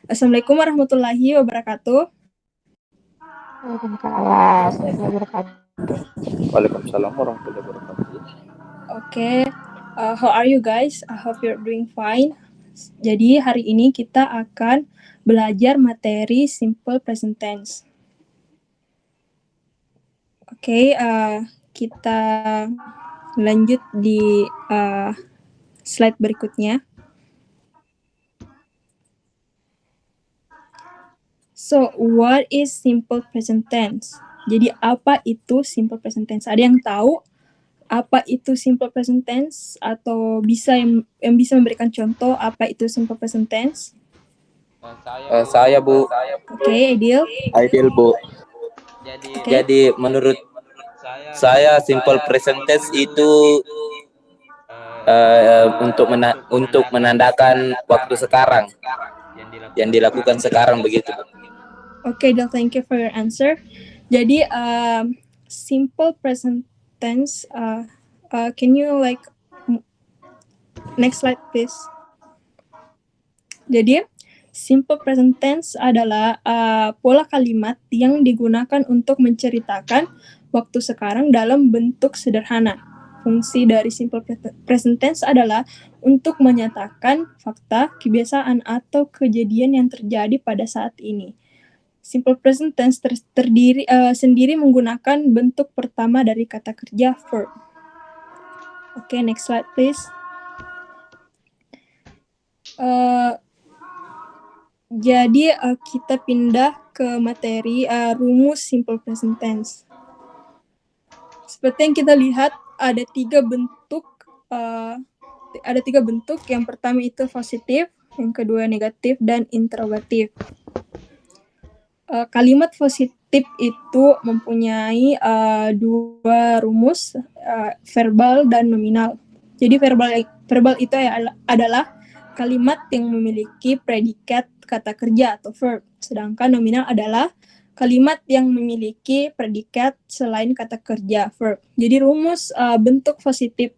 Assalamualaikum warahmatullahi wabarakatuh. Waalaikumsalam warahmatullahi wabarakatuh. Okay, how are you guys? I hope you're doing fine. Jadi hari ini kita akan belajar materi simple present tense. Oke, kita lanjut di slide berikutnya. So, what is simple present tense? Jadi apa itu simple present tense? Ada yang tahu apa itu simple present tense atau bisa yang bisa memberikan contoh apa itu simple present tense? Saya Bu. Oke, Edil. Ideal Bu. Jadi menurut saya simple present tense itu untuk menandakan waktu sekarang yang dilakukan sekarang begitu. Oke, Del, thank you for your answer. Jadi simple present tense, can you next slide please? Jadi simple present tense adalah pola kalimat yang digunakan untuk menceritakan waktu sekarang dalam bentuk sederhana. Fungsi dari simple present tense adalah untuk menyatakan fakta, kebiasaan, atau kejadian yang terjadi pada saat ini. Simple present tense sendiri menggunakan bentuk pertama dari kata kerja verb. Oke, next slide please. Jadi kita pindah ke materi rumus simple present tense. Seperti yang kita lihat ada tiga bentuk. Yang pertama itu positif, yang kedua negatif, dan interrogatif. Kalimat positif itu mempunyai dua rumus, verbal dan nominal. Jadi verbal itu adalah kalimat yang memiliki predikat kata kerja atau verb, sedangkan nominal adalah kalimat yang memiliki predikat selain kata kerja verb. Jadi rumus bentuk positif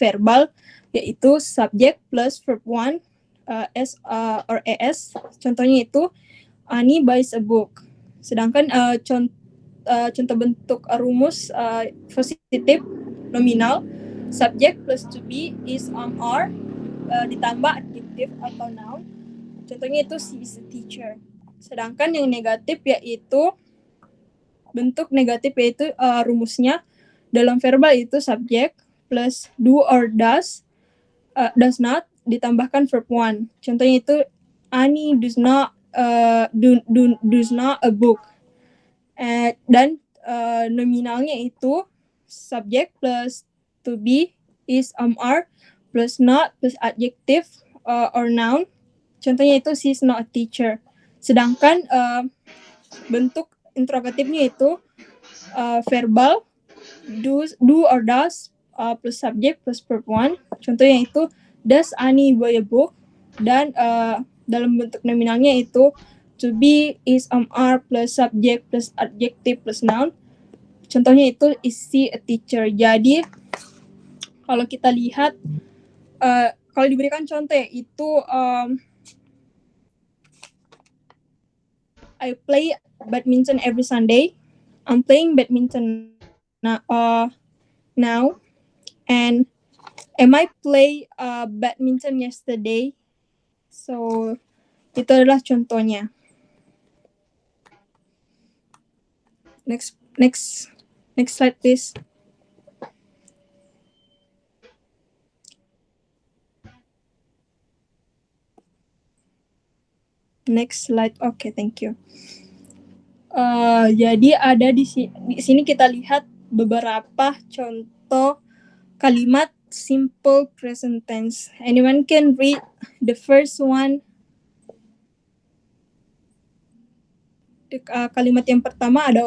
verbal yaitu subject plus verb one, s or es. Contohnya itu Ani buys a book. Sedangkan contoh bentuk rumus positif nominal, subject plus to be is are, ditambah adjektif atau noun. Contohnya itu she is a teacher. Sedangkan yang negatif yaitu bentuk negatif yaitu rumusnya dalam verbal itu subject plus do or does not ditambahkan verb one. Contohnya itu Ani does not a book. Dan nominalnya itu subject plus to be is are plus not plus adjective or noun. Contohnya itu she's not a teacher. Sedangkan bentuk interrogatifnya itu verbal do or does plus subject plus verb one. Contohnya itu does Ani buy a book, dan dalam bentuk nominalnya itu to be is are plus subject plus adjective plus noun. Contohnya itu is she a teacher. Jadi kalau kita lihat kalau diberikan contoh itu I play badminton every Sunday. I'm playing badminton now, and I play badminton yesterday. So itu adalah contohnya. Next slide please. Next slide. Okay, thank you. Jadi ada di sini kita lihat beberapa contoh kalimat simple present tense. Anyone can read the first one? Kalimat yang pertama ada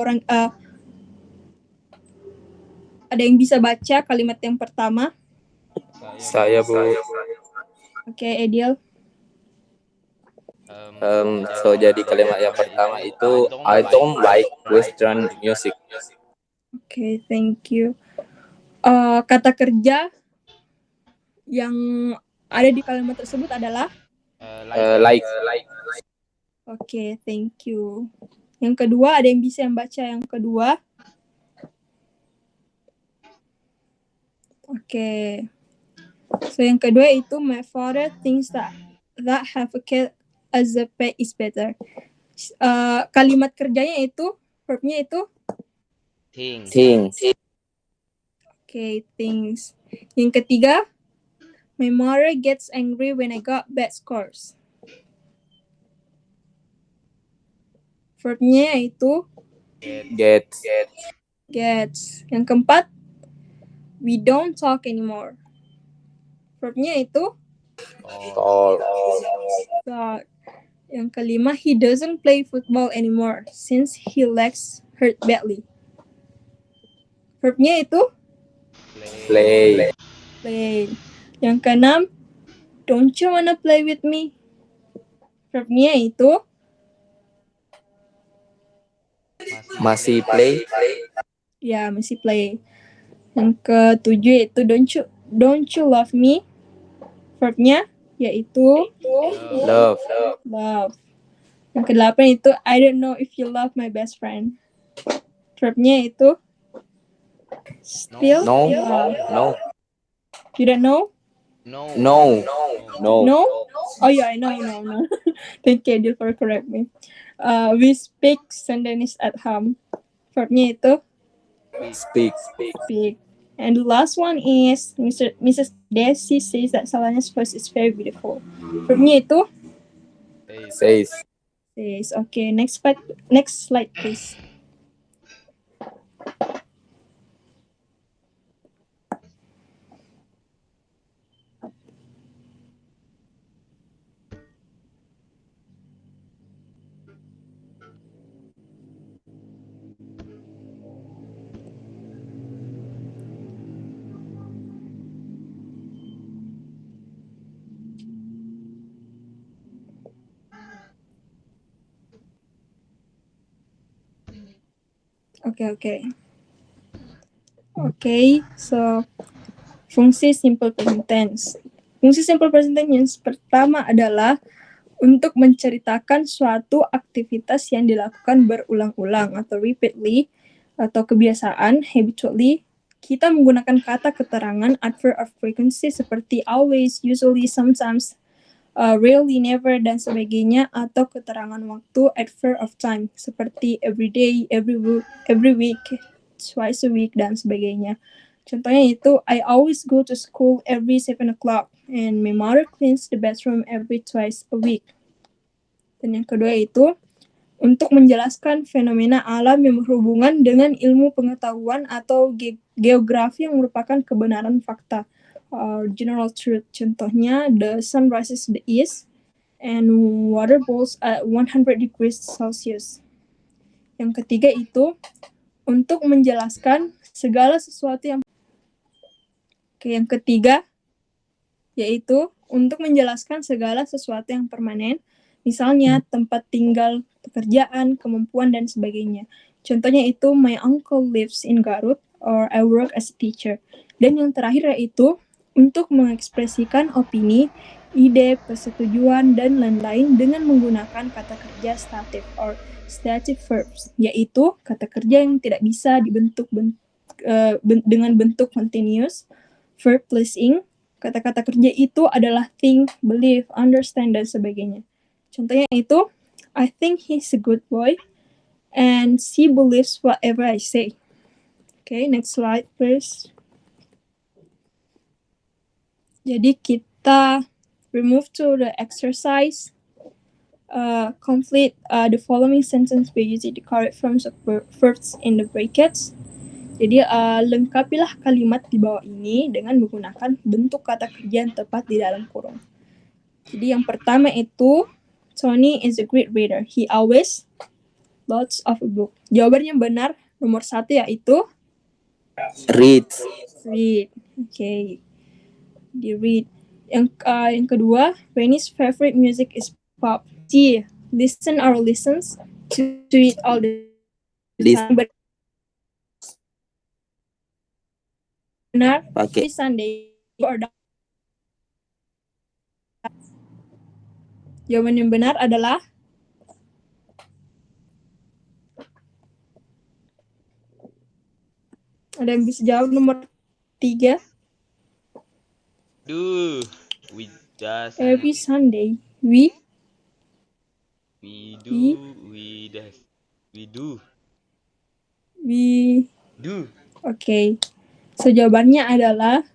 yang bisa baca kalimat yang pertama? Saya Bu. Oke, Edil. Jadi kalimat yang pertama itu I don't like Western music. Oke, thank you. Kata kerja yang ada di kalimat tersebut adalah Like. Oke, thank you. Yang kedua, ada yang bisa membaca yang kedua? Oke. So yang kedua itu my father thinks that have a cat as a pet is better. Kalimat kerjanya itu, verbnya itu Think. okay, things. Yang ketiga, my mother gets angry when I got bad scores. Verbnya itu gets. Yang keempat, we don't talk anymore. Verbnya itu Tall. talk. Yang kelima, he doesn't play football anymore since he legs hurt badly. Verbnya itu Play. play. Yang keenam, don't you wanna play with me? Verbnya itu Masih play. ya masih play. Yang ketujuh itu don't you love me? Verbnya yaitu Love. Yang kedelapan itu I don't know if you love my best friend. Verbnya itu still No. love. No. You don't know? No. No? Oh yeah, I know. Thank you, Adil, for correct me. We speak Sundanese at home. Verbnya itu Speak. speak. And the last one is Mrs. Desi says that Salana's voice is very beautiful. Verbnya itu Says. says. Okay, next slide, please. Okay, so fungsi simple present tense. Fungsi simple present tense yang pertama adalah untuk menceritakan suatu aktivitas yang dilakukan berulang-ulang atau repeatedly atau kebiasaan habitually. Kita menggunakan kata keterangan adverb of frequency seperti always, usually, sometimes, rarely, never, dan sebagainya, atau keterangan waktu adverb of time seperti every day, every week, twice a week, dan sebagainya. Contohnya itu, I always go to school every 7 o'clock and my mother cleans the bathroom every twice a week. Dan yang kedua itu, untuk menjelaskan fenomena alam yang berhubungan dengan ilmu pengetahuan atau geografi yang merupakan kebenaran fakta. General truth. Contohnya, the sun rises to the east and water boils at 100 degrees Celsius. Yang ketiga itu, untuk menjelaskan segala sesuatu yang yang ketiga yaitu untuk menjelaskan segala sesuatu yang permanen, misalnya tempat tinggal, pekerjaan, kemampuan, dan sebagainya. Contohnya itu, my uncle lives in Garut, or I work as a teacher. Dan yang terakhir yaitu untuk mengekspresikan opini, ide, persetujuan, dan lain-lain dengan menggunakan kata kerja stative or stative verbs, yaitu kata kerja yang tidak bisa dibentuk dengan bentuk continuous, verb plus ing. Kata-kata kerja itu adalah think, believe, understand, dan sebagainya. Contohnya itu, I think he's a good boy, and she believes whatever I say. Okay, next slide, please. Jadi kita remove to the exercise. Complete the following sentence by using the correct forms of verbs in the brackets. Jadi lengkapilah kalimat di bawah ini dengan menggunakan bentuk kata kerja yang tepat di dalam kurung. Jadi yang pertama itu, Tony is a great reader. He always lots of a book. Jawabannya benar. Nomor 1 yaitu Read. Okay. Di read. Yang kedua, Rennie's favorite music is pop. She listens to it all the time. Benar. Pakai Sunday or Jawaban yang benar adalah ada yang bisa jawab nomor 3. We just Every Sunday we do. Oke. So jawabannya adalah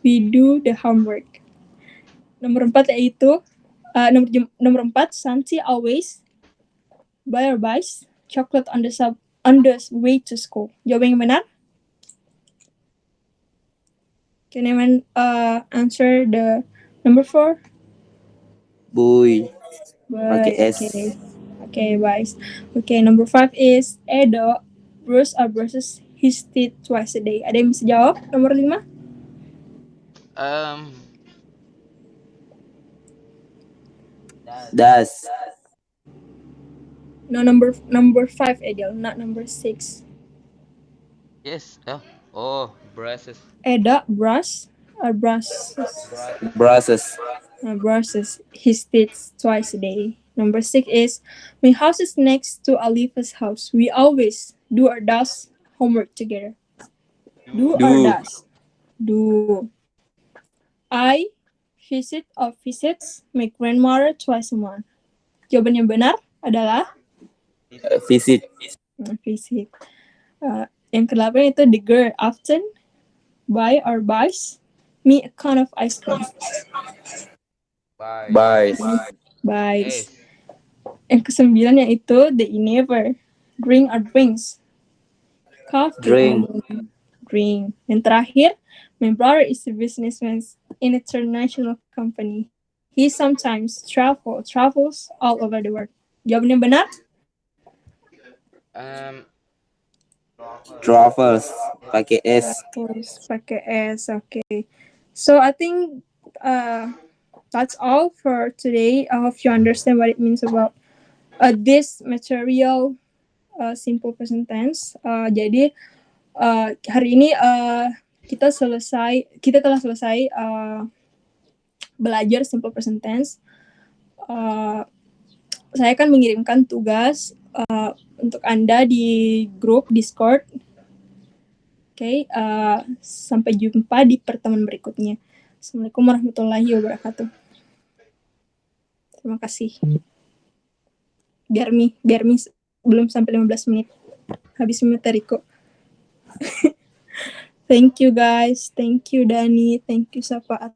we do the homework. Nomor 4 yaitu nomor 4, Santi always buy or buys chocolate on the way to school. Jawaban yang benar? Can anyone answer the number 4? Boy. Pakai S. Okay, guys. Okay, number 5 is Edo brushes his teeth twice a day. Ada yang bisa jawab? Nomor 5? Das. No, number 5, Edel, not number 6. Yes. Brushes. Eda brushes his teeth twice a day. Number 6 is my house is next to Alifa's house. We always do or does homework together. Do or does? Do. I visit or visits my grandmother twice a month. Jawaban yang benar adalah Visit. Visit. Yang ke-8 itu the girl often buy or buys me a can of ice cream. Buys. Yang ke-9 yaitu they never drink or drinks coffee. Drink. Yang terakhir, my brother is a businessman in an international company. He sometimes travels all over the world. Jawabannya benar? Travels. Pakai S. Okay. So I think that's all for today. I hope you understand what it means about this material simple present tense. Jadi hari ini kita telah selesai belajar simple present tense. Saya akan mengirimkan tugas untuk Anda di grup Discord. Oke, sampai jumpa di pertemuan berikutnya. Assalamualaikum warahmatullahi wabarakatuh. Terima kasih. Biar mi belum sampai 15 menit. Habis materiku. Thank you guys. Thank you Dani. Thank you Safaat.